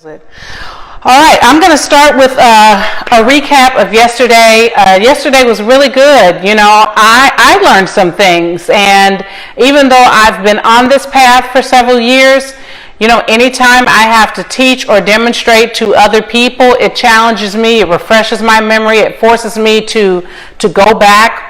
All right, I'm going to start with a recap of yesterday. Yesterday was really good. You know, I learned some things, and even though I've been on this path for several years, you know, anytime I have to teach or demonstrate to other people, it challenges me, it refreshes my memory, it forces me to go back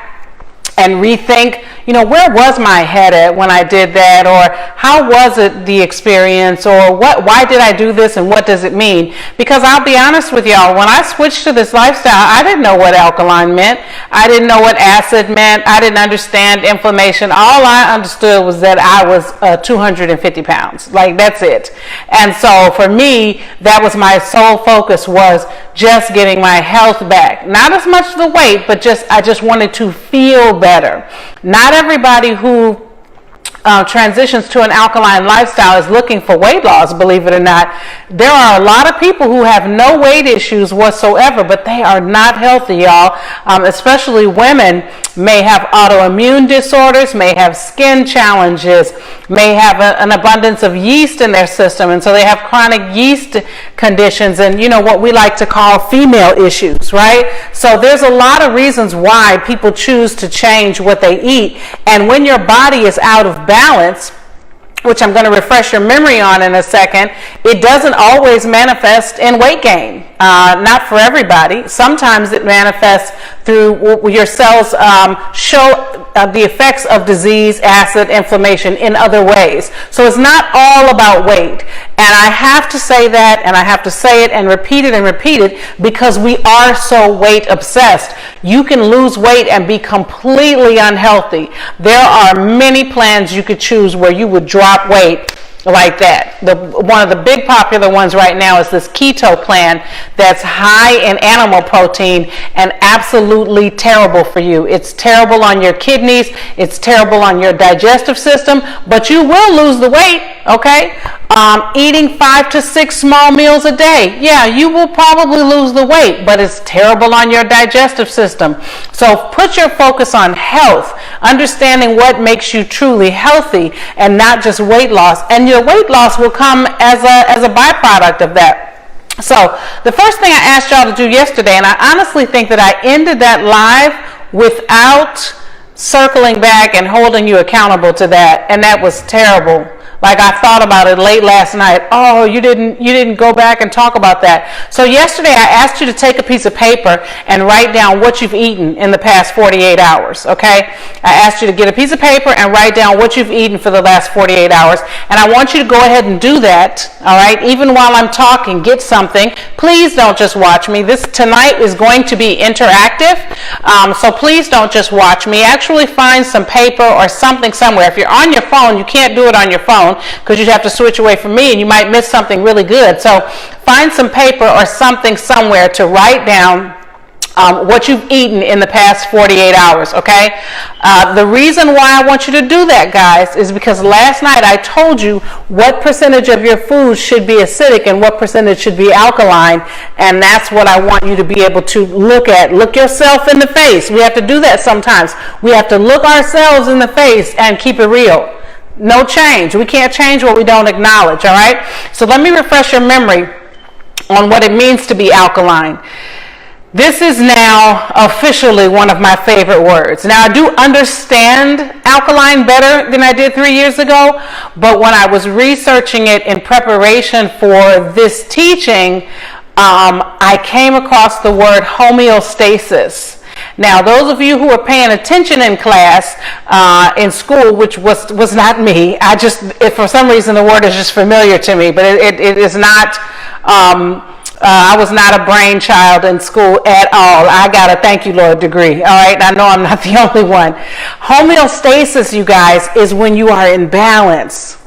and rethink, you know, where was my head at when I did that, or how was it the experience, or why did I do this, and what does it mean? Because I'll be honest with y'all, when I switched to this lifestyle, I didn't know what alkaline meant. I didn't know what acid meant. I didn't understand inflammation. All I understood was that I was 250 pounds. Like, that's it. And so for me, that was my sole focus, was just getting my health back. Not as much the weight, but I just wanted to feel better. Not everybody who transitions to an alkaline lifestyle is looking for weight loss, believe it or not. There are a lot of people who have no weight issues whatsoever, but they are not healthy, y'all. Especially women may have autoimmune disorders, may have skin challenges, may have an abundance of yeast in their system, and so they have chronic yeast conditions and, you know, what we like to call female issues, right? So there's a lot of reasons why people choose to change what they eat, and when your body is out of balance, which I'm going to refresh your memory on in a second, it doesn't always manifest in weight gain. Not for everybody. Sometimes it manifests through your cells show the effects of disease, acid, inflammation in other ways. So it's not all about weight. And I have to say that, and I have to say it and repeat it because we are so weight obsessed. You can lose weight and be completely unhealthy. There are many plans you could choose where you would drop weight like that. One of the big popular ones right now is this keto plan that's high in animal protein and absolutely terrible for you. It's terrible on your kidneys, it's terrible on your digestive system, but you will lose the weight, okay? Eating 5 to 6 small meals a day, yeah, you will probably lose the weight, but it's terrible on your digestive system. So put your focus on health, understanding what makes you truly healthy and not just weight loss, and your weight loss will come as a byproduct of that. So the first thing I asked y'all to do yesterday, and I honestly think that I ended that live without circling back and holding you accountable to that, and that was terrible. Like, I thought about it late last night. Oh, you didn't go back and talk about that. So yesterday I asked you to take a piece of paper and write down what you've eaten in the past 48 hours, okay? I asked you to get a piece of paper and write down what you've eaten for the last 48 hours. And I want you to go ahead and do that, all right? Even while I'm talking, get something. Please don't just watch me. This tonight is going to be interactive, so please don't just watch me. Actually find some paper or something somewhere. If you're on your phone, you can't do it on your phone, because you have to switch away from me and you might miss something really good. So find some paper or something somewhere to write down what you've eaten in the past 48 hours, okay? The reason why I want you to do that, guys, is because last night I told you what percentage of your food should be acidic and what percentage should be alkaline, and that's what I want you to be able to look at. Look yourself in the face. We have to do that sometimes. We have to look ourselves in the face and keep it real. No change. We can't change what we don't acknowledge, all right? So let me refresh your memory on what it means to be alkaline. This is now officially one of my favorite words. Now, I do understand alkaline better than I did 3 years ago, but when I was researching it in preparation for this teaching, I came across the word homeostasis. Now, those of you who are paying attention in class, in school, which was not me, if for some reason the word is just familiar to me, but it is not, I was not a brainchild in school at all. I got a thank you, Lord degree, all right? I know I'm not the only one. Homeostasis, you guys, is when you are in balance.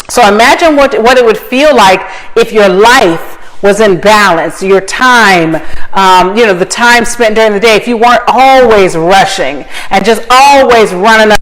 So imagine what it would feel like if your life was in balance, your time, the time spent during the day, if you weren't always rushing and just always running up.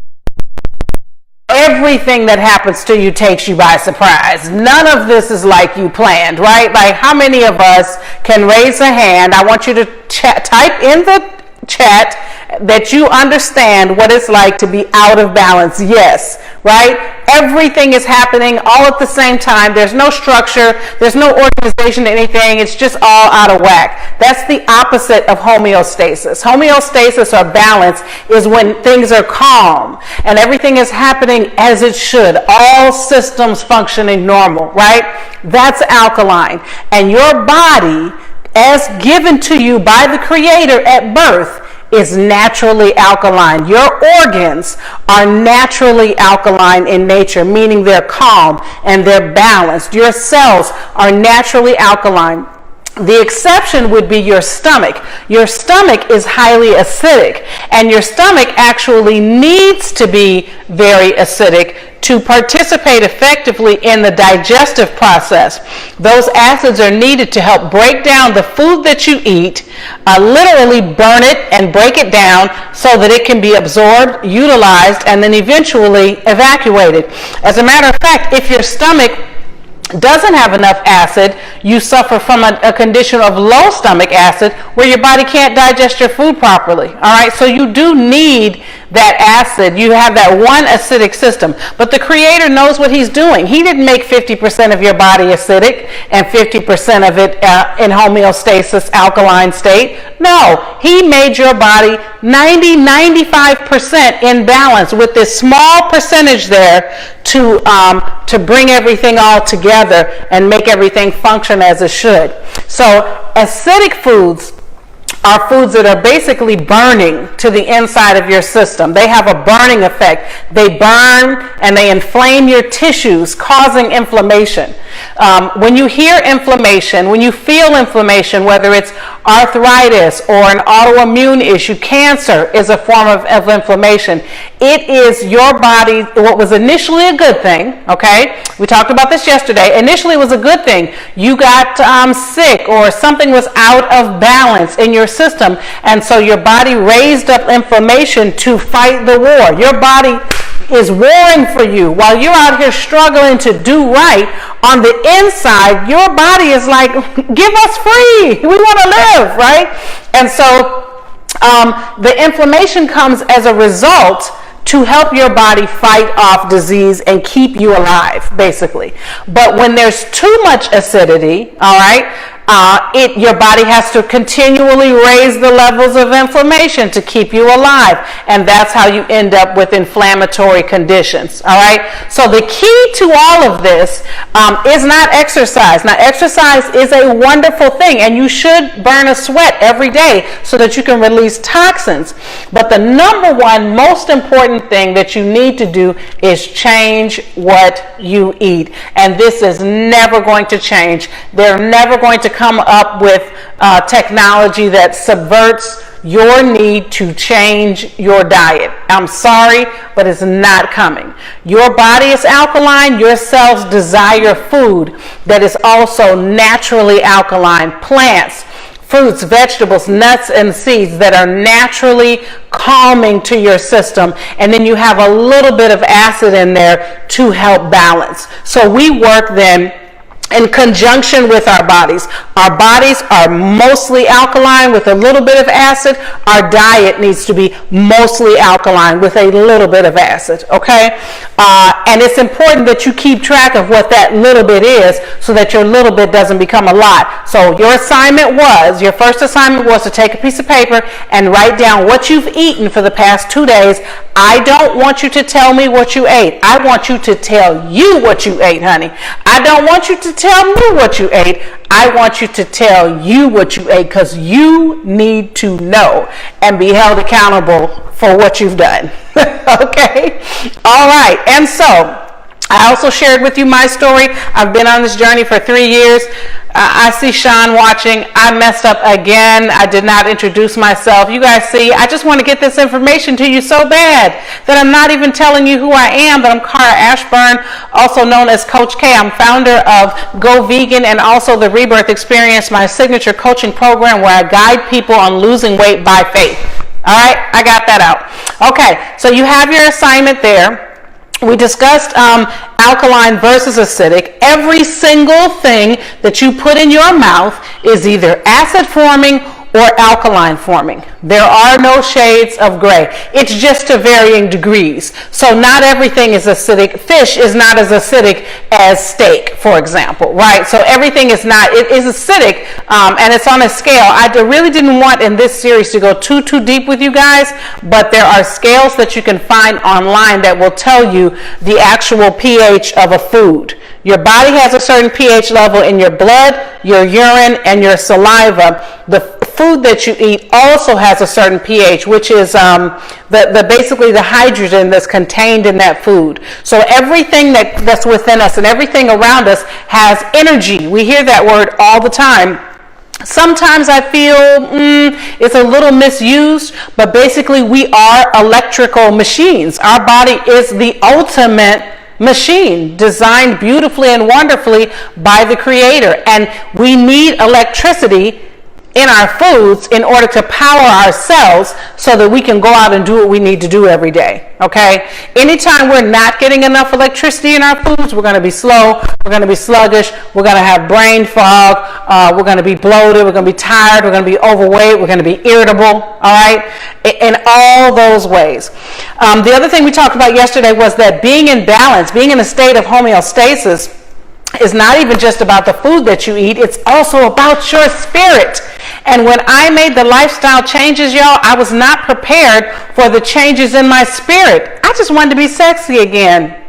Everything that happens to you takes you by surprise. None of this is like you planned, right? Like, how many of us can raise a hand? I want you to type in the chat, that you understand what it's like to be out of balance. Yes, right? Everything is happening all at the same time. There's no structure. There's no organization to anything. It's just all out of whack. That's the opposite of homeostasis. Homeostasis, or balance, is when things are calm and everything is happening as it should. All systems functioning normal, right? That's alkaline. And your body, as given to you by the Creator at birth, is naturally alkaline. Your organs are naturally alkaline in nature, meaning they're calm and they're balanced. Your cells are naturally alkaline. The exception would be your stomach. Your stomach is highly acidic, and your stomach actually needs to be very acidic to participate effectively in the digestive process. Those acids are needed to help break down the food that you eat, literally burn it and break it down so that it can be absorbed, utilized, and then eventually evacuated. As a matter of fact, if your stomach doesn't have enough acid, you suffer from a condition of low stomach acid where your body can't digest your food properly. All right, so you do need that acid. You have that one acidic system, but the Creator knows what He's doing. He didn't make 50% of your body acidic and 50% of it in homeostasis, alkaline state. No, He made your body 90-95% in balance, with this small percentage there to bring everything all together and make everything function as it should. So acidic foods are foods that are basically burning to the inside of your system. They have a burning effect. They burn and they inflame your tissues, causing inflammation. When you hear inflammation, when you feel inflammation, whether it's arthritis or an autoimmune issue, cancer is a form of inflammation. It is your body, what was initially a good thing, okay? We talked about this yesterday. Initially it was a good thing. You got sick, or something was out of balance in your system, and so your body raised up inflammation to fight the war. Your body is warring for you while you're out here struggling to do right. On the inside, your body is like, give us free. We want to live, right? And so the inflammation comes as a result to help your body fight off disease and keep you alive, basically. But when there's too much acidity, all right, your body has to continually raise the levels of inflammation to keep you alive, and that's how you end up with inflammatory conditions. All right, so the key to all of this is not exercise. Now, exercise is a wonderful thing, and you should burn a sweat every day so that you can release toxins. But the number one most important thing that you need to do is change what you eat, and this is never going to change. They're never going to come up with technology that subverts your need to change your diet. I'm sorry, but it's not coming. Your body is alkaline. Your cells desire food that is also naturally alkaline. Plants, fruits, vegetables, nuts, and seeds that are naturally calming to your system, and then you have a little bit of acid in there to help balance. So we work then in conjunction with our bodies. Our bodies are mostly alkaline with a little bit of acid. Our diet needs to be mostly alkaline with a little bit of acid, okay? And it's important that you keep track of what that little bit is so that your little bit doesn't become a lot. So your first assignment was to take a piece of paper and write down what you've eaten for the past 2 days. I don't want you to tell me what you ate. I want you to tell you what you ate, honey. I don't want you to tell me what you ate. I want you to tell you what you ate, because you need to know and be held accountable for what you've done. Okay? All right. And so I also shared with you my story. I've been on this journey for 3 years. I see Sean watching. I messed up again. I did not introduce myself. You guys see, I just want to get this information to you so bad that I'm not even telling you who I am, but I'm Cara Ashburn, also known as Coach K. I'm founder of Go Vegan and also the Rebirth Experience, my signature coaching program where I guide people on losing weight by faith. All right, I got that out. Okay, so you have your assignment there. We discussed alkaline versus acidic. Every single thing that you put in your mouth is either acid forming or alkaline forming. There are no shades of gray. It's just to varying degrees. So not everything is acidic. Fish is not as acidic as steak, for example, right? So everything is not, it is acidic, and it's on a scale. I really didn't want in this series to go too deep with you guys, but there are scales that you can find online that will tell you the actual pH of a food. Your body has a certain pH level in your blood, your urine, and your saliva. The food that you eat also has a certain pH, which is basically the hydrogen that's contained in that food. So everything that's within us and everything around us has energy. We hear that word all the time. Sometimes I feel it's a little misused, but basically we are electrical machines. Our body is the ultimate machine, designed beautifully and wonderfully by the Creator. And we need electricity in our foods in order to power ourselves so that we can go out and do what we need to do every day, okay? Anytime we're not getting enough electricity in our foods, we're going to be slow, we're going to be sluggish, we're going to have brain fog, we're going to be bloated, we're going to be tired, we're going to be overweight, we're going to be irritable, all right? In all those ways. The other thing we talked about yesterday was that being in balance, being in a state of homeostasis, is not even just about the food that you eat, it's also about your spirit. And when I made the lifestyle changes, y'all, I was not prepared for the changes in my spirit. I just wanted to be sexy again.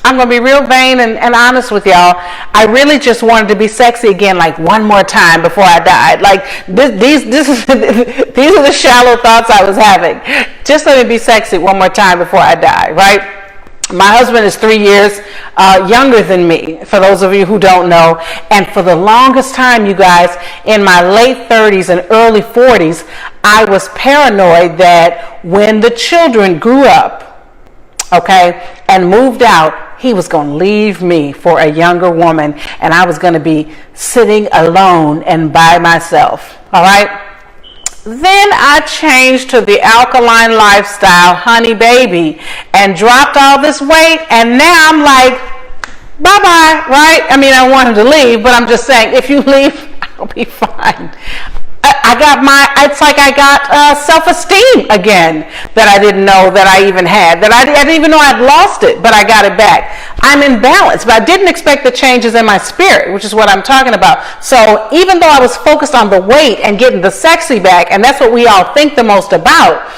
I'm going to be real vain and honest with y'all. I really just wanted to be sexy again, like one more time before I died. Like these are the shallow thoughts I was having. Just let me be sexy one more time before I die, right? My husband is 3 years younger than me, for those of you who don't know. And for the longest time, you guys, in my late 30s and early 40s, I was paranoid that when the children grew up, okay, and moved out, he was going to leave me for a younger woman, and I was going to be sitting alone and by myself, all right? Then I changed to the alkaline lifestyle, honey baby, and dropped all this weight, and now I'm like, bye-bye, right? I mean, I want him to leave, but I'm just saying, if you leave, I'll be fine. It's like I got self-esteem again that I didn't know that I even had, that I didn't even know I'd lost it, but I got it back. I'm in balance, but I didn't expect the changes in my spirit, which is what I'm talking about. So even though I was focused on the weight and getting the sexy back, and that's what we all think the most about,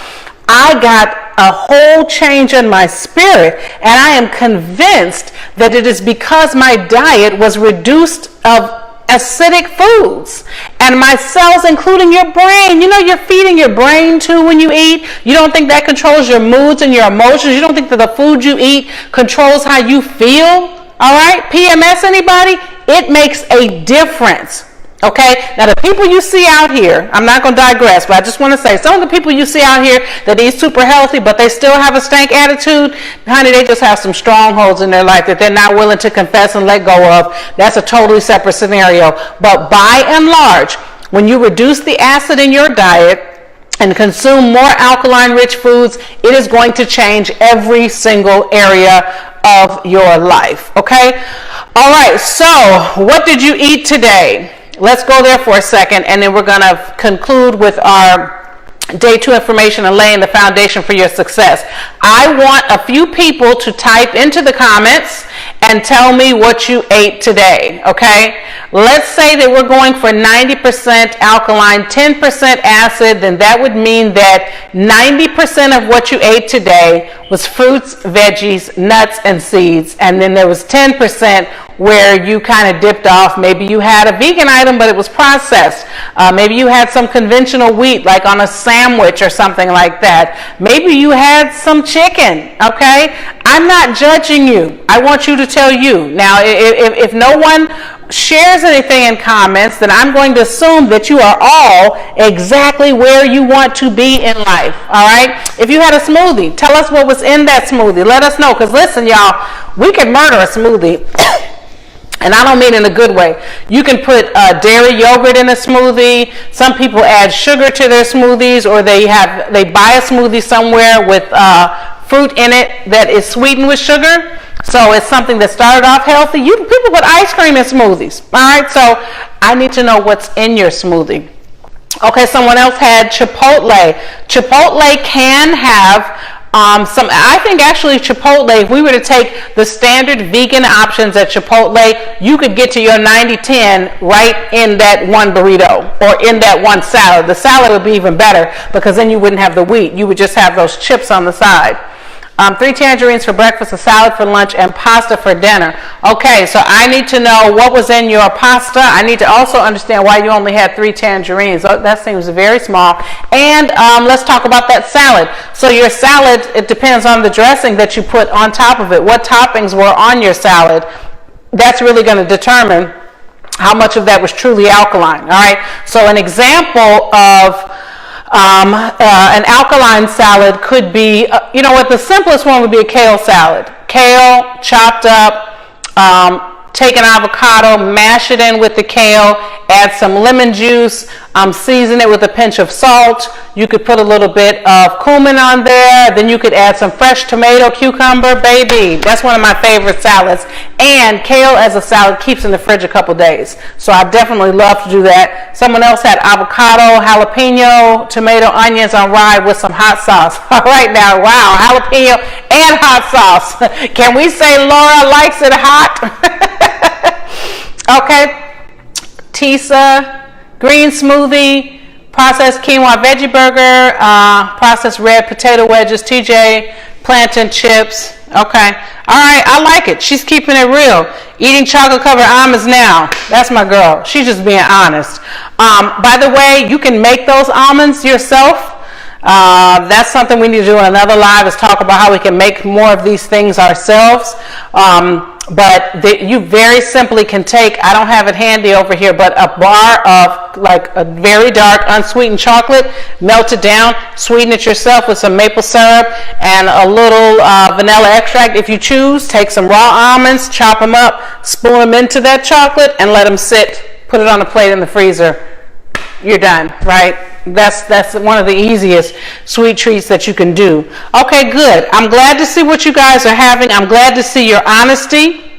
I got a whole change in my spirit, and I am convinced that it is because my diet was reduced of acidic foods, and my cells, including your brain. You know, you're feeding your brain too when you eat. You don't think that controls your moods and your emotions? You don't think that the food you eat controls how you feel? All right, PMS, anybody? It makes a difference. Okay, now the people you see out here, I'm not going to digress, but I just want to say, some of the people you see out here that eat super healthy, but they still have a stank attitude, honey, they just have some strongholds in their life that they're not willing to confess and let go of. That's a totally separate scenario. But by and large, when you reduce the acid in your diet and consume more alkaline-rich foods, it is going to change every single area of your life. Okay? All right, so what did you eat today? Let's go there for a second, and then we're going to conclude with our day 2 information and laying the foundation for your success. I want a few people to type into the comments and tell me what you ate today, okay? Let's say that we're going for 90% alkaline, 10% acid, then that would mean that 90% of what you ate today was fruits, veggies, nuts, and seeds, and then there was 10% where you kind of dipped off. Maybe you had a vegan item, but it was processed. Maybe you had some conventional wheat, like on a sandwich or something like that. Maybe you had some chicken, okay? I'm not judging you. I want you to tell you. Now, if no one shares anything in comments, then I'm going to assume that you are all exactly where you want to be in life, all right? If you had a smoothie, tell us what was in that smoothie. Let us know, because listen, y'all, we can murder a smoothie. And I don't mean in a good way. You can put dairy yogurt in a smoothie. Some people add sugar to their smoothies, or they buy a smoothie somewhere with fruit in it that is sweetened with sugar. So it's something that started off healthy. People put ice cream in smoothies. All right, so I need to know what's in your smoothie. Okay, someone else had Chipotle. Chipotle can have I think actually Chipotle, if we were to take the standard vegan options at Chipotle, you could get to your 90-10 right in that one burrito or in that one salad. The salad would be even better because then you wouldn't have the wheat. You would just have those chips on the side. 3 tangerines for breakfast, a salad for lunch, and pasta for dinner. Okay, so I need to know what was in your pasta. I need to also understand why you only had 3 tangerines. Oh, that seems very small. And let's talk about that salad. So your salad, it depends on the dressing that you put on top of it. What toppings were on your salad? That's really going to determine how much of that was truly alkaline. All right, so an example of an alkaline salad could be, the simplest one would be a kale salad. Kale chopped up, take an avocado, mash it in with the kale, add some lemon juice, season it with a pinch of salt. You could put a little bit of cumin on there. Then you could add some fresh tomato, cucumber, baby. That's one of my favorite salads. And kale as a salad keeps in the fridge a couple days. So I definitely love to do that. Someone else had avocado, jalapeno, tomato, onions on rye with some hot sauce. All right now, wow, jalapeno and hot sauce. Can we say Laura likes it hot? Okay. Tisa, green smoothie, processed quinoa veggie burger, processed red potato wedges, TJ, plantain chips. Okay. All right. I like it. She's keeping it real. Eating chocolate covered almonds now. That's my girl. She's just being honest. By the way, you can make those almonds yourself. That's something we need to do in another live, is talk about how we can make more of these things ourselves. But you very simply can take, I don't have it handy over here, but a bar of like a very dark unsweetened chocolate, melt it down, sweeten it yourself with some maple syrup and a little vanilla extract if you choose. Take some raw almonds, chop them up, spoon them into that chocolate and let them sit. Put it on a plate in the freezer. You're done, right? That's one of the easiest sweet treats that you can do. Okay, good. I'm glad to see what you guys are having. I'm glad to see your honesty.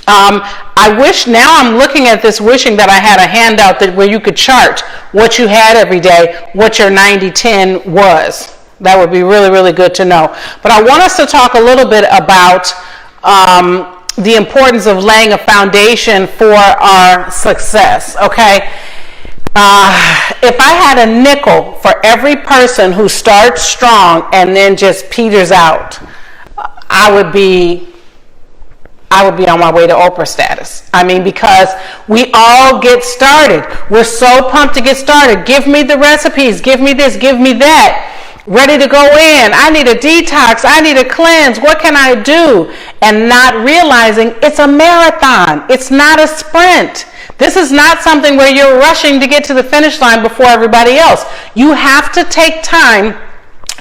I wish, now I'm looking at this wishing that I had a handout where you could chart what you had every day, what your 90-10 was. That would be really, really good to know. But I want us to talk a little bit about the importance of laying a foundation for our success, okay? If I had a nickel for every person who starts strong and then just peters out, I would be on my way to Oprah status. I mean, because we all get started. We're so pumped to get started. Give me the recipes. Give me this. Give me that. Ready to go in. I need a detox. I need a cleanse. What can I do? And not realizing it's a marathon. It's not a sprint. This is not something where you're rushing to get to the finish line before everybody else. You have to take time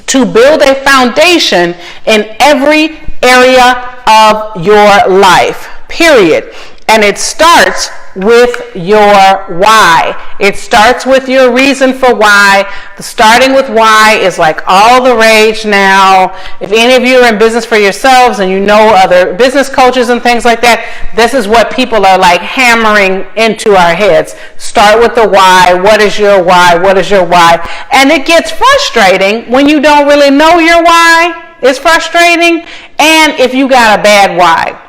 to build a foundation in every area of your life, period. And it starts with your why. It starts with your reason for why. The starting with why is like all the rage now. If any of you are in business for yourselves and you know other business coaches and things like that, this is what people are like hammering into our heads. Start with the why. What is your why? What is your why? And it gets frustrating when you don't really know your why. It's frustrating. And if you got a bad why.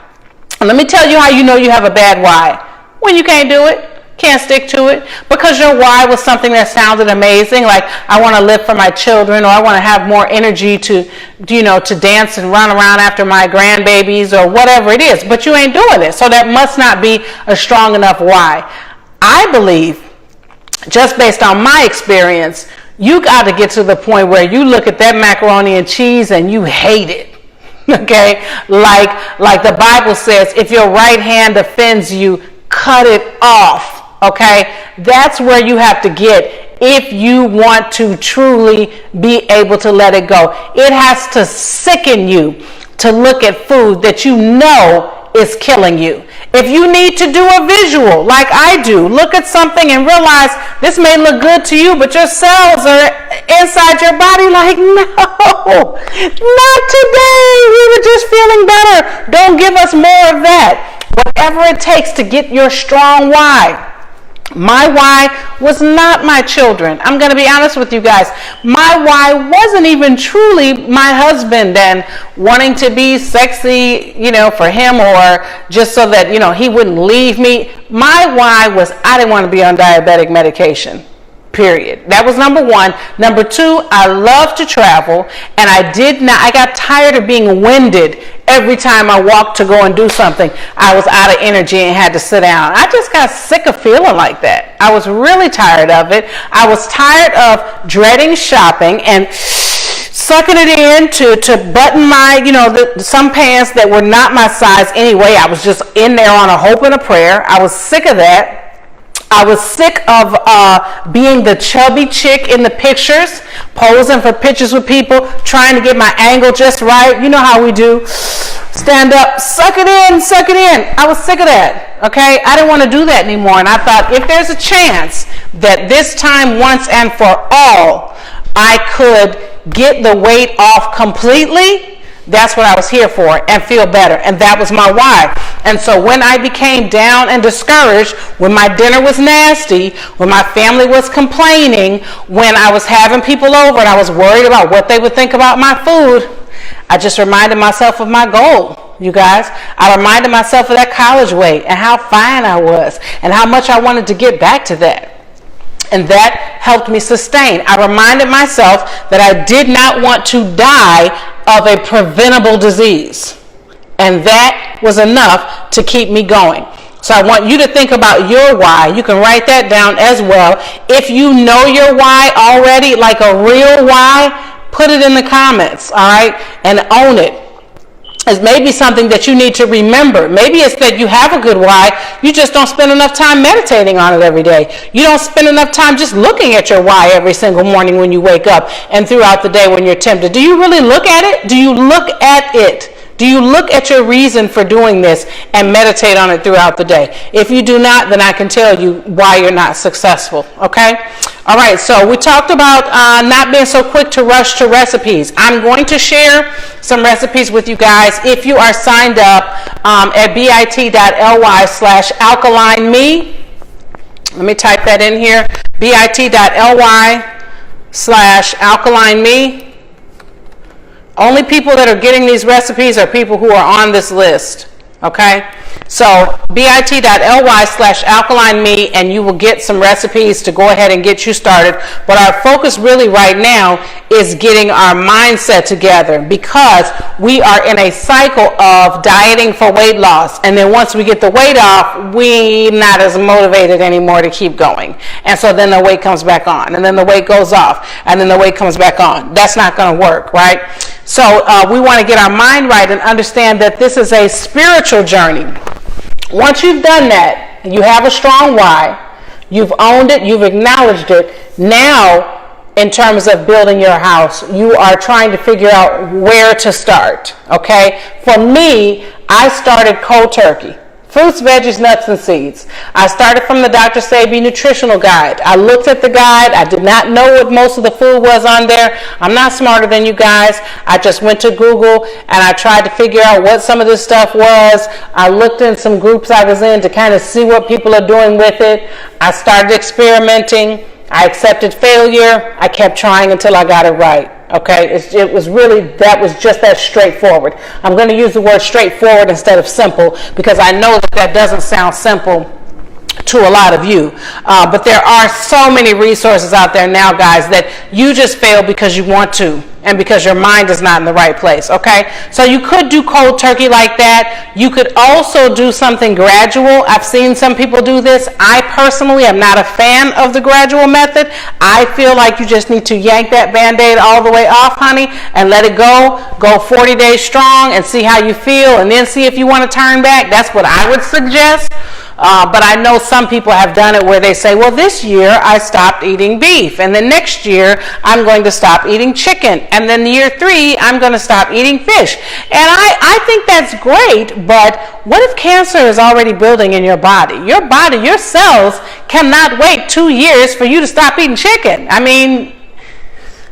Let me tell you how you know you have a bad why. When you can't do it, can't stick to it, because your why was something that sounded amazing, like I want to live for my children, or I want to have more energy to dance and run around after my grandbabies, or whatever it is, but you ain't doing it. So that must not be a strong enough why. I believe, just based on my experience, you got to get to the point where you look at that macaroni and cheese and you hate it. Okay, like the Bible says, if your right hand offends you, cut it off. Okay, that's where you have to get if you want to truly be able to let it go. It has to sicken you to look at food that you know is killing you. If you need to do a visual like I do, look at something and realize this may look good to you, but your cells are inside your body like, no, not today. We were just feeling better. Don't give us more of that. Whatever it takes to get your strong why. My why was not my children. I'm going to be honest with you guys. My why wasn't even truly my husband and wanting to be sexy, for him, or just so that, he wouldn't leave me. My why was I didn't want to be on diabetic medication. Period. That was number one. Number two, I love to travel, and I got tired of being winded every time I walked to go and do something. I was out of energy and had to sit down. I just got sick of feeling like that. I was really tired of it. I was tired of dreading shopping and sucking it in to button my, some pants that were not my size anyway. I was just in there on a hope and a prayer. I was sick of that. I was sick of being the chubby chick in the pictures, posing for pictures with people, trying to get my angle just right. You know how we do. Stand up, suck it in, suck it in. I was sick of that, okay? I didn't want to do that anymore. And I thought, if there's a chance that this time, once and for all, I could get the weight off completely, that's what I was here for, and feel better. And that was my why. And so when I became down and discouraged, when my dinner was nasty, when my family was complaining, when I was having people over and I was worried about what they would think about my food, I just reminded myself of my goal, you guys. I reminded myself of that college weight and how fine I was and how much I wanted to get back to that. And that helped me sustain. I reminded myself that I did not want to die of a preventable disease. And that was enough to keep me going. So I want you to think about your why. You can write that down as well. If you know your why already, like a real why, put it in the comments, all right? And own it. It's maybe something that you need to remember. Maybe it's that you have a good why, you just don't spend enough time meditating on it every day. You don't spend enough time just looking at your why every single morning when you wake up and throughout the day when you're tempted. Do you really look at it? Do you look at it? Do you look at your reason for doing this and meditate on it throughout the day? If you do not, then I can tell you why you're not successful, okay? All right, so we talked about not being so quick to rush to recipes. I'm going to share some recipes with you guys if you are signed up at bit.ly/alkalineme. Let me type that in here, bit.ly/alkalineme. Only people that are getting these recipes are people who are on this list, okay? So bit.ly/alkalineme, and you will get some recipes to go ahead and get you started. But our focus really right now is getting our mindset together, because we are in a cycle of dieting for weight loss. And then once we get the weight off, we're not as motivated anymore to keep going. And so then the weight comes back on, and then the weight goes off, and then the weight comes back on. That's not going to work, right? So we want to get our mind right and understand that this is a spiritual journey. Once you've done that, you have a strong why, you've owned it, you've acknowledged it, now in terms of building your house, you are trying to figure out where to start, okay? For me, I started cold turkey. Fruits, veggies, nuts, and seeds. I started from the Dr. Sebi nutritional guide. I looked at the guide. I did not know what most of the food was on there. I'm not smarter than you guys. I just went to Google and I tried to figure out what some of this stuff was. I looked in some groups I was in to kind of see what people are doing with it. I started experimenting. I accepted failure. I kept trying until I got it right. Okay, it was really, that was just that straightforward. I'm going to use the word straightforward instead of simple, because I know that doesn't sound simple to a lot of you. But there are so many resources out there now, guys, that you just fail because you want to and because your mind is not in the right place, okay? So you could do cold turkey like that. You could also do something gradual. I've seen some people do this. I personally am not a fan of the gradual method. I feel like you just need to yank that Band-Aid all the way off, honey, and let it go. Go 40 days strong and see how you feel, and then see if you want to turn back. That's what I would suggest. But I know some people have done it where they say, well, this year I stopped eating beef, and then next year I'm going to stop eating chicken, and then year 3 I'm going to stop eating fish. And I think that's great, but what if cancer is already building in your body? Your body, your cells cannot wait 2 years for you to stop eating chicken. I mean,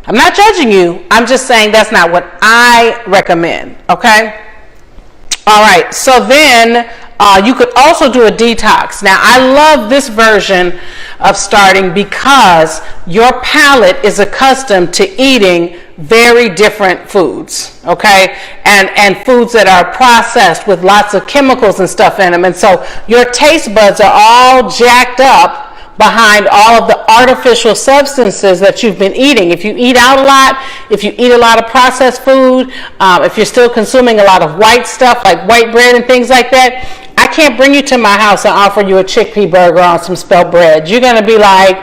I'm not judging you. I'm just saying that's not what I recommend, okay? All right, so then You could also do a detox. Now, I love this version of starting because your palate is accustomed to eating very different foods, okay? And foods that are processed with lots of chemicals and stuff in them. And so your taste buds are all jacked up behind all of the artificial substances that you've been eating. If you eat out a lot, if you eat a lot of processed food, if you're still consuming a lot of white stuff like white bread and things like that, I can't bring you to my house and offer you a chickpea burger on some spelt bread. You're going to be like,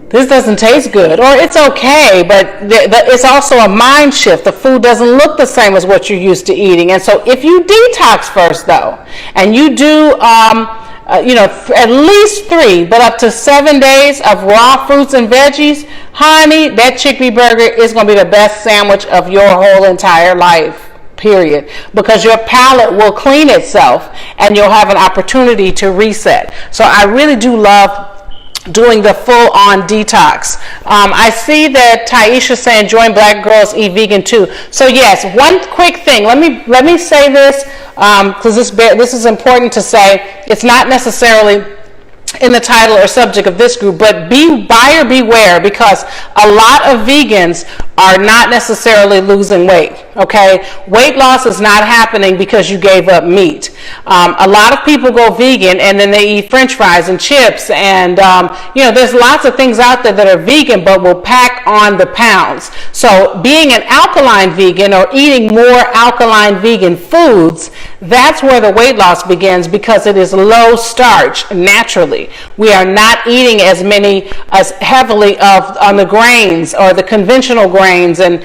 this doesn't taste good, or it's okay, but it's also a mind shift. The food doesn't look the same as what you're used to eating. And so if you detox first, though, and you do at least 3, but up to 7 days of raw fruits and veggies, honey, that chickpea burger is going to be the best sandwich of your whole entire life, period. Because your palate will clean itself and you'll have an opportunity to reset. So I really do love doing the full-on detox. I see that Taisha saying join Black Girls Eat Vegan too. So yes, one quick thing. Let me say this because this is important to say. It's not necessarily in the title or subject of this group, but be buyer beware, because a lot of vegans are not necessarily losing weight, okay? Weight loss is not happening because you gave up meat. A lot of people go vegan and then they eat french fries and chips and, there's lots of things out there that are vegan but will pack on the pounds. So being an alkaline vegan or eating more alkaline vegan foods, that's where the weight loss begins, because it is low starch naturally. We are not eating as heavily on the grains or the conventional grains and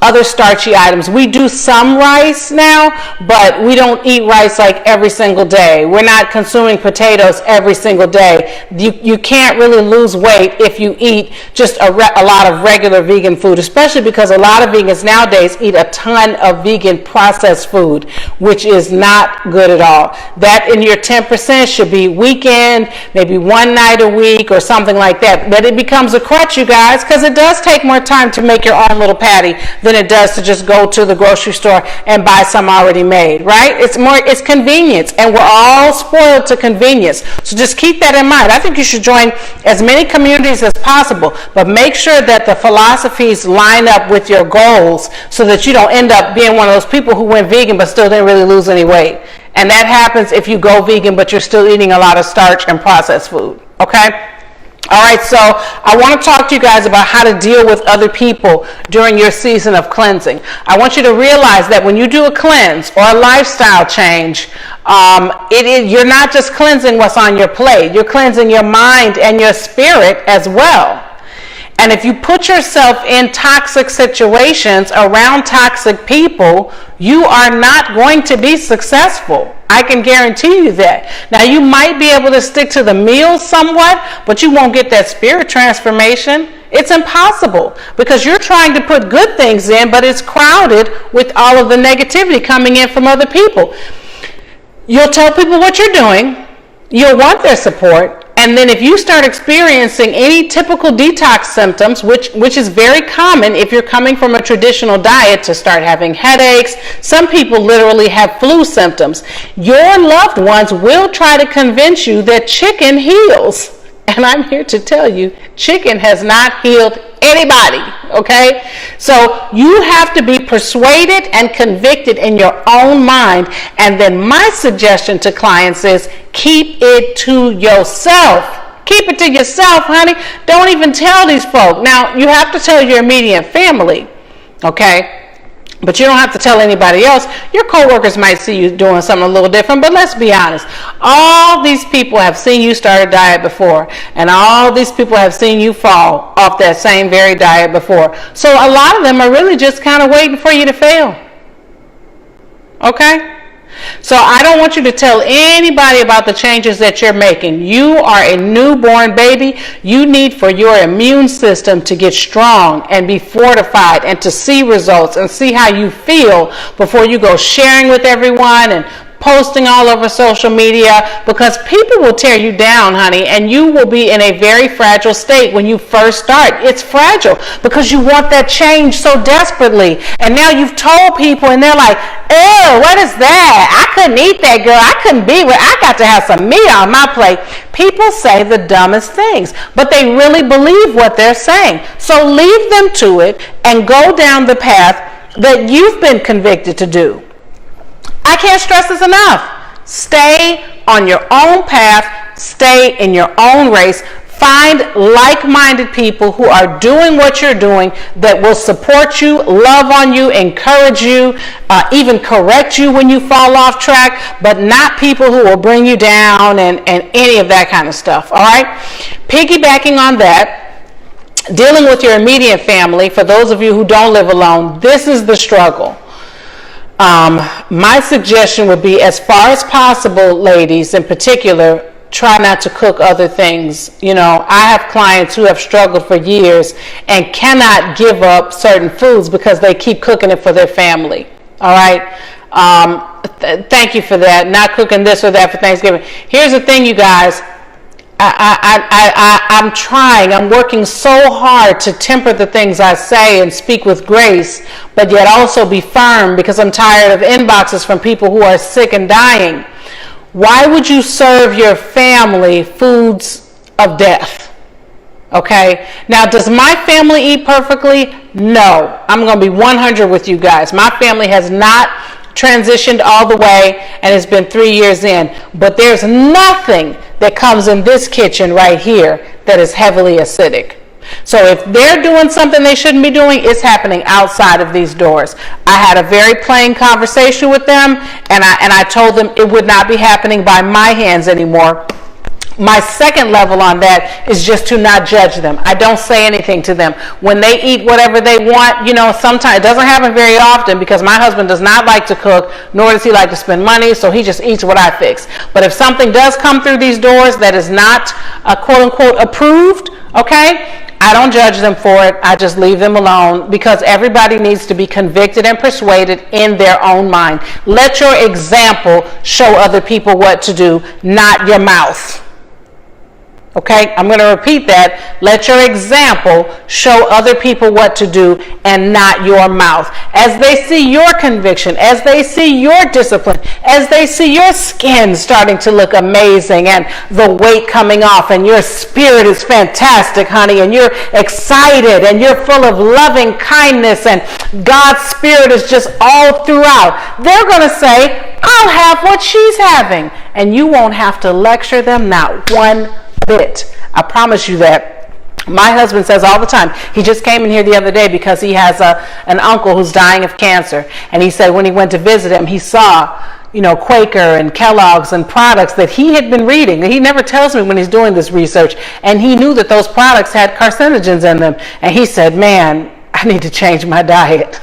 other starchy items. We do some rice now, but we don't eat rice like every single day. We're not consuming potatoes every single day. You can't really lose weight if you eat just a lot of regular vegan food, especially because a lot of vegans nowadays eat a ton of vegan processed food, which is not good at all. That in your 10% should be weekend, maybe one night a week or something like that. But it becomes a crutch, you guys, because it does take more time to make your own little patty than it does to just go to the grocery store and buy some already made, right? It's convenience, and we're all spoiled to convenience. So just keep that in mind. I think you should join as many communities as possible, but make sure that the philosophies line up with your goals so that you don't end up being one of those people who went vegan but still didn't really lose any weight. And that happens if you go vegan but you're still eating a lot of starch and processed food, okay? All right, so I want to talk to you guys about how to deal with other people during your season of cleansing. I want you to realize that when you do a cleanse or a lifestyle change, you're not just cleansing what's on your plate. You're cleansing your mind and your spirit as well. And if you put yourself in toxic situations around toxic people, you are not going to be successful. I can guarantee you that. Now, you might be able to stick to the meals somewhat, but you won't get that spirit transformation. It's impossible because you're trying to put good things in, but it's crowded with all of the negativity coming in from other people. You'll tell people what you're doing. You'll want their support. And then if you start experiencing any typical detox symptoms, which is very common if you're coming from a traditional diet, to start having headaches, some people literally have flu symptoms, your loved ones will try to convince you that chicken heals. And I'm here to tell you, chicken has not healed anybody, okay? So you have to be persuaded and convicted in your own mind. And then my suggestion to clients is keep it to yourself. Keep it to yourself, honey. Don't even tell these folk. Now, you have to tell your immediate family, okay? But you don't have to tell anybody else. Your coworkers might see you doing something a little different, but let's be honest. All these people have seen you start a diet before, and all these people have seen you fall off that same very diet before. So a lot of them are really just kind of waiting for you to fail. Okay? So I don't want you to tell anybody about the changes that you're making. You are a newborn baby. You need for your immune system to get strong and be fortified and to see results and see how you feel before you go sharing with everyone and posting all over social media, because people will tear you down, honey, and you will be in a very fragile state when you first start. It's fragile because you want that change so desperately. And now you've told people and they're like, oh, what is that? I couldn't eat that, girl. I couldn't be with, I got to have some meat on my plate. People say the dumbest things, but they really believe what they're saying. So leave them to it and go down the path that you've been convicted to do. I can't stress this enough. Stay on your own path. Stay in your own race. Find like-minded people who are doing what you're doing, that will support you, love on you, encourage you, even correct you when you fall off track, but not people who will bring you down and any of that kind of stuff, all right? Piggybacking on that, dealing with your immediate family, for those of you who don't live alone, this is the struggle. My suggestion would be, as far as possible, ladies in particular, try not to cook other things. You know, I have clients who have struggled for years and cannot give up certain foods because they keep cooking it for their family. All right. Thank you for that. Not cooking this or that for Thanksgiving. Here's the thing, you guys. I'm trying. I'm working so hard to temper the things I say and speak with grace, but yet also be firm, because I'm tired of inboxes from people who are sick and dying. Why would you serve your family foods of death? Okay. Now, does my family eat perfectly? No. I'm going to be 100 with you guys. My family has not transitioned all the way, and it's been 3 years in. But there's nothing that comes in this kitchen right here that is heavily acidic. So if they're doing something they shouldn't be doing, it's happening outside of these doors. I had a very plain conversation with them, and I told them it would not be happening by my hands anymore. My second level on that is just to not judge them. I don't say anything to them. When they eat whatever they want, you know, sometimes it doesn't happen very often, because my husband does not like to cook, nor does he like to spend money, so he just eats what I fix. But if something does come through these doors that is not quote unquote approved, okay, I don't judge them for it. I just leave them alone, because everybody needs to be convicted and persuaded in their own mind. Let your example show other people what to do, not your mouth. Okay, I'm going to repeat that. Let your example show other people what to do and not your mouth. As they see your conviction, as they see your discipline, as they see your skin starting to look amazing and the weight coming off, and your spirit is fantastic, honey, and you're excited and you're full of loving kindness and God's spirit is just all throughout, they're going to say, I'll have what she's having. And you won't have to lecture them, not one bit. I promise you that. My husband says all the time, he just came in here the other day because he has an uncle who's dying of cancer, and he said when he went to visit him, he saw, you know, Quaker and Kellogg's and products that he had been reading. He never tells me when he's doing this research, and he knew that those products had carcinogens in them, and he said, man, I need to change my diet.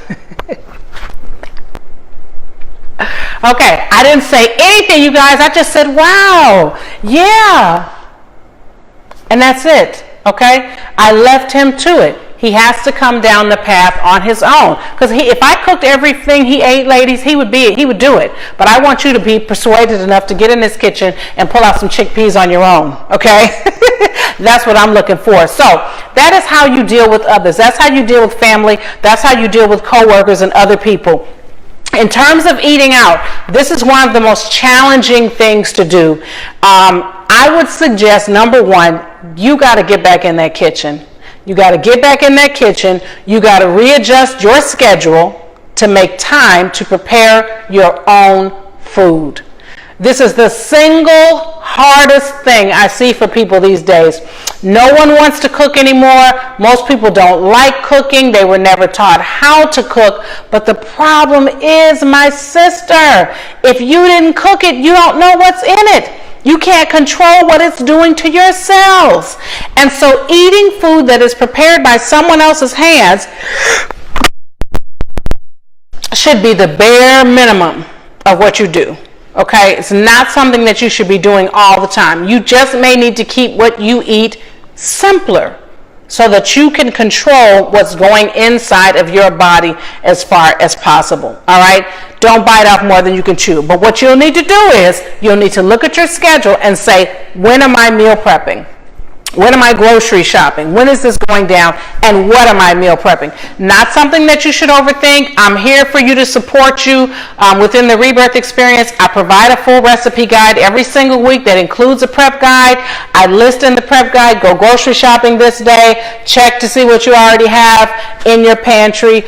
Okay, I didn't say anything, you guys. I just said, wow, yeah. And that's it, okay? I left him to it. He has to come down the path on his own. Because if I cooked everything he ate, ladies, he would do it. But I want you to be persuaded enough to get in this kitchen and pull out some chickpeas on your own, okay? That's what I'm looking for. So that is how you deal with others. That's how you deal with family. That's how you deal with coworkers and other people. In terms of eating out, this is one of the most challenging things to do. I would suggest, number one, you got to get back in that kitchen. You got to get back in that kitchen. You got to readjust your schedule to make time to prepare your own food. This is the single hardest thing I see for people these days. No one wants to cook anymore. Most people don't like cooking. They were never taught how to cook. But the problem is, my sister, if you didn't cook it, you don't know what's in it. You can't control what it's doing to your cells. And so eating food that is prepared by someone else's hands should be the bare minimum of what you do. Okay, it's not something that you should be doing all the time. You just may need to keep what you eat simpler. so that you can control what's going inside of your body as far as possible. All right? Don't bite off more than you can chew. But what you'll need to do is you'll need to look at your schedule and say, when am I meal prepping? When am I grocery shopping? When is this going down? And what am I meal prepping? Not something that you should overthink. I'm here for you to support you within the Rebirth Experience. I provide a full recipe guide every single week that includes a prep guide. I list in the prep guide, go grocery shopping this day, check to see what you already have in your pantry.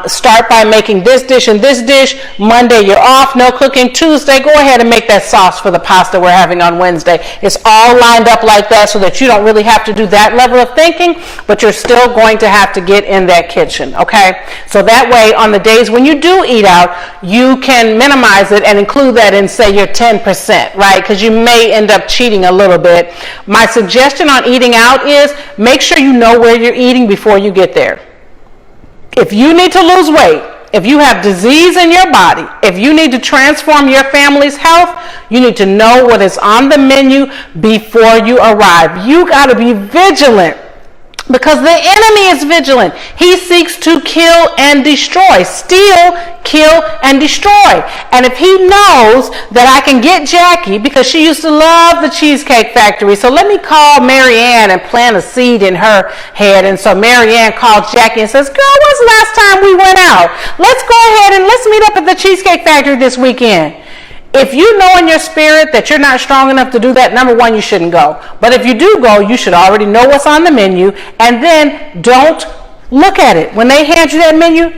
Start by making this dish and this dish. Monday, you're off, no cooking. Tuesday, go ahead and make that sauce for the pasta we're having on Wednesday. It's all lined up like that so that you don't really have to do that level of thinking, but you're still going to have to get in that kitchen, okay? So that way, on the days when you do eat out, you can minimize it and include that in, say, your 10%, right? Because you may end up cheating a little bit. My suggestion on eating out is make sure you know where you're eating before you get there. If you need to lose weight, if you have disease in your body, if you need to transform your family's health, you need to know what is on the menu before you arrive. You got to be vigilant, because the enemy is vigilant. He seeks to kill and destroy, steal, kill, and destroy. And if he knows that I can get Jackie, because she used to love the Cheesecake Factory, so let me call Mary Ann and plant a seed in her head. And so Mary Ann calls Jackie and says, girl, when's the last time we went out? Let's go ahead and let's meet up at the Cheesecake Factory this weekend. If you know in your spirit that you're not strong enough to do that, number one, you shouldn't go. But if you do go, you should already know what's on the menu, and then don't look at it. When they hand you that menu,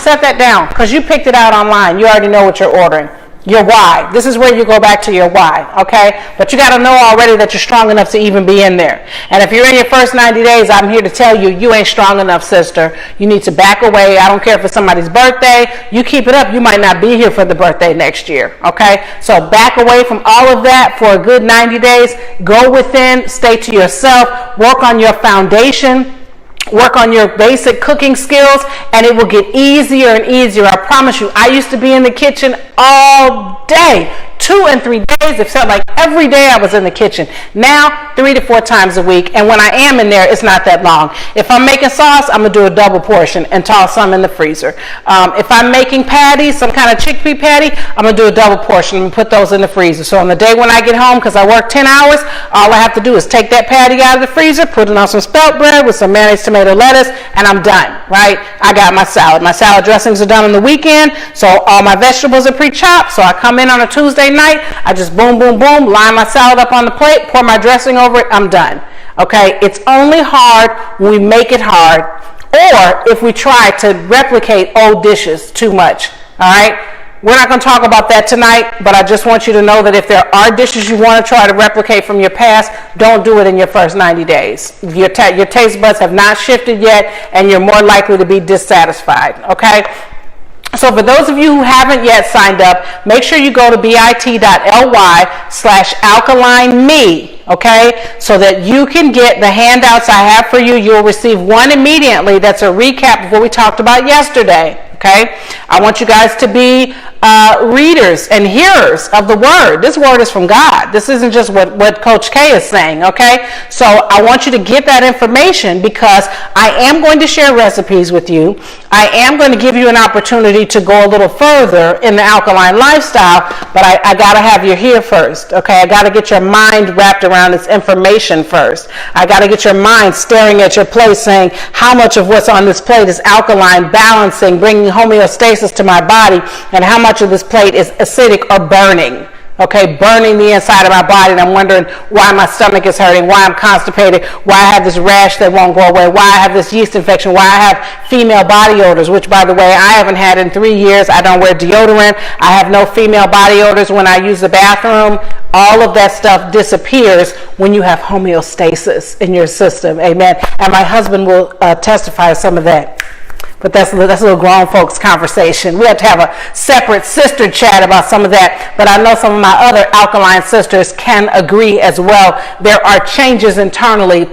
set that down, because you picked it out online. You already know what you're ordering. Your why. This is where you go back to your why, okay? But you got to know already that you're strong enough to even be in there. And if you're in your first 90 days, I'm here to tell you, you ain't strong enough, sister. You need to back away. I don't care if it's somebody's birthday. You keep it up, you might not be here for the birthday next year, okay? So back away from all of that for a good 90 days. Go within, stay to yourself, work on your foundation, work on your basic cooking skills, and it will get easier and easier. I promise you, I used to be in the kitchen all day, 2 and 3 days. It felt like every day I was in the kitchen. Now, 3 to 4 times a week, and when I am in there, it's not that long. If I'm making sauce, I'm going to do a double portion and toss some in the freezer. If I'm making patties, some kind of chickpea patty, I'm going to do a double portion and put those in the freezer. So on the day when I get home, because I work 10 hours, all I have to do is take that patty out of the freezer, put it on some spelt bread with some mayonnaise, tomato, lettuce, and I'm done, right? I got my salad. My salad dressings are done on the weekend, so all my vegetables are pre-chopped. So I come in on a Tuesday night, I just boom, boom, boom, line my salad up on the plate, pour my dressing over it, I'm done. Okay, it's only hard when we make it hard, or if we try to replicate old dishes too much. All right, we're not going to talk about that tonight, but I just want you to know that if there are dishes you want to try to replicate from your past, don't do it in your first 90 days. Your taste buds have not shifted yet, and you're more likely to be dissatisfied. Okay. So for those of you who haven't yet signed up, make sure you go to bit.ly/alkaline-me, okay, so that you can get the handouts I have for you. You'll receive one immediately that's a recap of what we talked about yesterday. Okay, I want you guys to be readers and hearers of the word. This word is from God. This isn't just what Coach K is saying, okay? So I want you to get that information, because I am going to share recipes with you. I am going to give you an opportunity to go a little further in the alkaline lifestyle, but I got to have you here first, okay? I got to get your mind wrapped around this information first. I got to get your mind staring at your plate saying, how much of what's on this plate is alkaline, balancing, bringing homeostasis to my body, and how much of this plate is acidic or burning. Okay, burning the inside of my body, and I'm wondering why my stomach is hurting, why I'm constipated, why I have this rash that won't go away, why I have this yeast infection, why I have female body odors, which, by the way, I haven't had in 3 years. I don't wear deodorant. I have no female body odors when I use the bathroom. All of that stuff disappears when you have homeostasis in your system. Amen. And my husband will testify to some of that. But that's a little grown folks conversation. We have to have a separate sister chat about some of that. But I know some of my other alkaline sisters can agree as well. There are changes internally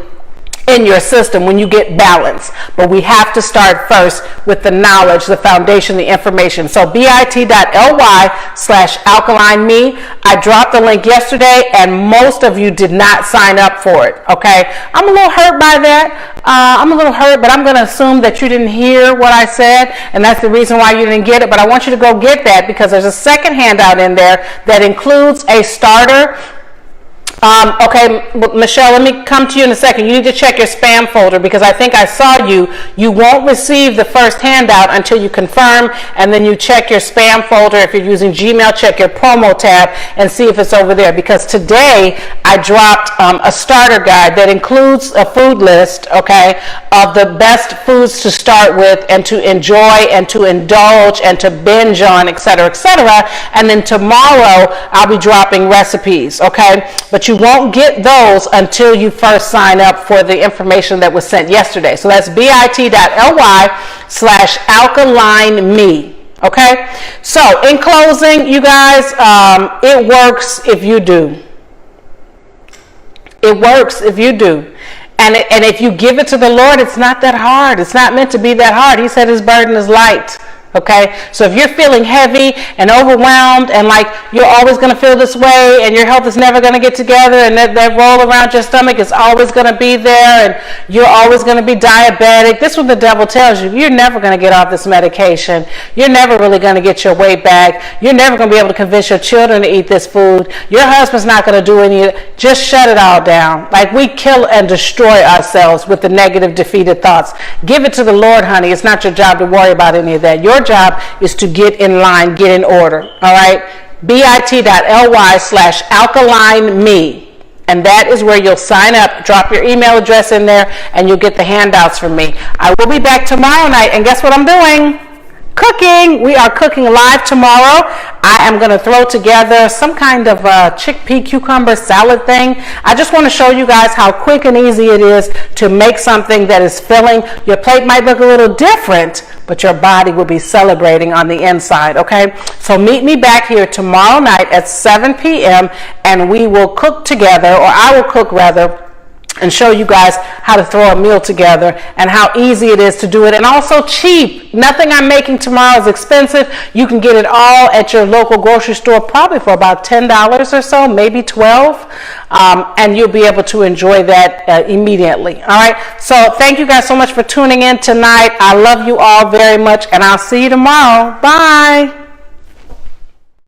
in your system when you get balance. But we have to start first with the knowledge, the foundation, the information. So bit.ly/alkaline-me. I dropped the link yesterday and most of you did not sign up for it. Okay, I'm a little hurt by that. But I'm going to assume that you didn't hear what I said, and that's the reason why you didn't get it. But I want you to go get that, because there's a second handout in there that includes a starter. Okay, Michelle, let me come to you in a second. You need to check your spam folder, because I think I saw you. You won't receive the first handout until you confirm, and then you check your spam folder. If you're using Gmail, check your promo tab and see if it's over there, because today I dropped a starter guide that includes a food list, okay, of the best foods to start with and to enjoy and to indulge and to binge on, etc., etc. And then tomorrow I'll be dropping recipes, okay? But you won't get those until you first sign up for the information that was sent yesterday. So that's bit.ly/alkaline-me. Okay? So in closing, you guys, it works if you do. It works if you do. And if you give it to the Lord, it's not that hard. It's not meant to be that hard. He said his burden is light. Okay, so if you're feeling heavy and overwhelmed and like you're always going to feel this way and your health is never going to get together and that roll around your stomach is always going to be there and you're always going to be diabetic, this is what the devil tells you. You're never going to get off this medication. You're never really going to get your weight back. You're never going to be able to convince your children to eat this food. Your husband's not going to do any. Just shut it all down. Like, we kill and destroy ourselves with the negative, defeated thoughts. Give it to the Lord, honey. It's not your job to worry about any of that. Your job is to get in line, get in order. All right, bit.ly/alkaline-me, and that is where you'll sign up. Drop your email address in there and you'll get the handouts from me. I will be back tomorrow night, and guess what I'm doing? Cooking. We are cooking live tomorrow. I am going to throw together some kind of chickpea cucumber salad thing. I just want to show you guys how quick and easy it is to make something that is filling. Your plate might look a little different, but your body will be celebrating on the inside, okay? So meet me back here tomorrow night at 7 p.m. and we will cook together, or I will cook rather, and show you guys how to throw a meal together and how easy it is to do it, and also cheap. Nothing I'm making tomorrow is expensive. You can get it all at your local grocery store probably for about $10 or so, maybe $12, and you'll be able to enjoy that immediately. All right, so thank you guys so much for tuning in tonight. I love you all very much, and I'll see you tomorrow. Bye.